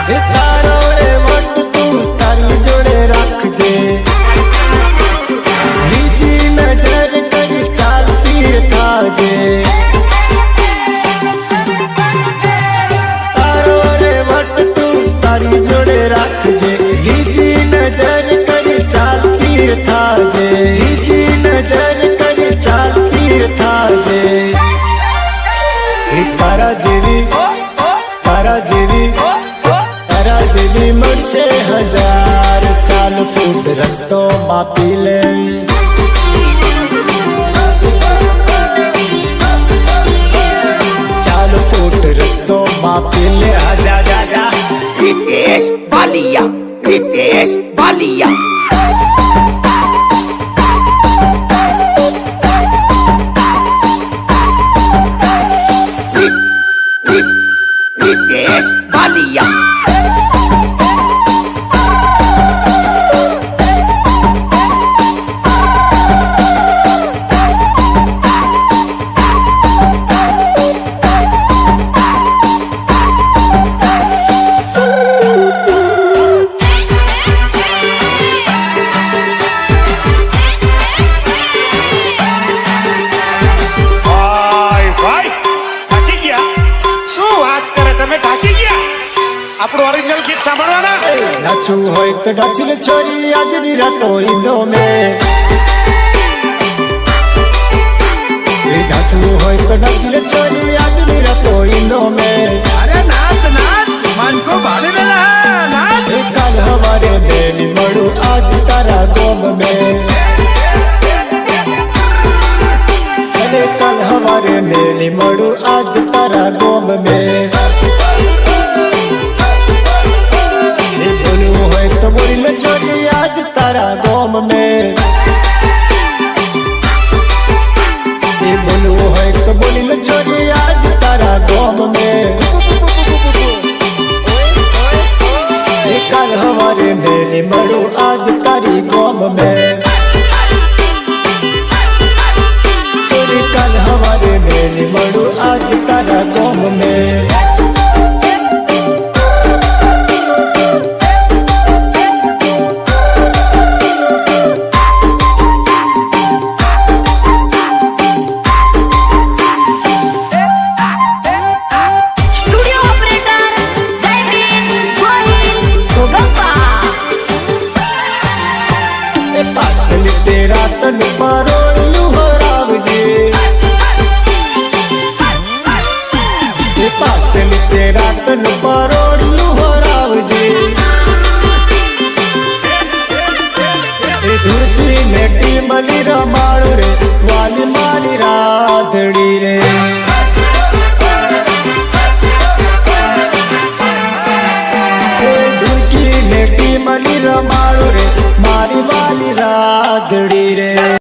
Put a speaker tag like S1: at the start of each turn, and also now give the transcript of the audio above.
S1: तारो रे वट तू तारी जोड़े रखजे बीजी नजर कर चाल तीर थाजे तारो रे वट तू तारी जोड़े रखजे बीजी नजर कर चाल तीर थाजे बीजी नजर कर चाल तीर थाजे तारा जेवी मरशे हजार चाल फूट रस्तो मापी ले चाल फूट रस्तो मापी ले आजा जा जा
S2: रितेश बालिया रितेश बालिया रितेश बालिया
S3: ओरिजिनल गीत सांभळवाना
S1: नाचू होय तो नाचिल छोरी आज भी रातो इंदो में नाचू होय तो नाचिल छोरी आज भी रातो इंदो में
S3: अरे नाच नाच मन को भाड़ी देना है नाच
S1: कल हमारे मेली मड़ू आज तारा गोम में अरे कल हमारे मेली मड़ू आज तारा गोम में तो बोली छोरी आज तारा गोम में बोलू है तो बोली छोरी आज तारा गोम में कल हमारे मेले मड़ू आज तारी गोम में छोरी कल हमारे मेले मड़ू आज तारा गोम में तेरा तन परोड़ियू हो रावजे पासल तेरा तन परोड़ियू हो रावजे धुरती नेटी मली रमाड़ू रे वाली माली राधड़ी रे धुरकी नेटी मली रमाड़ू रे मारी वाली राधड़ी रे।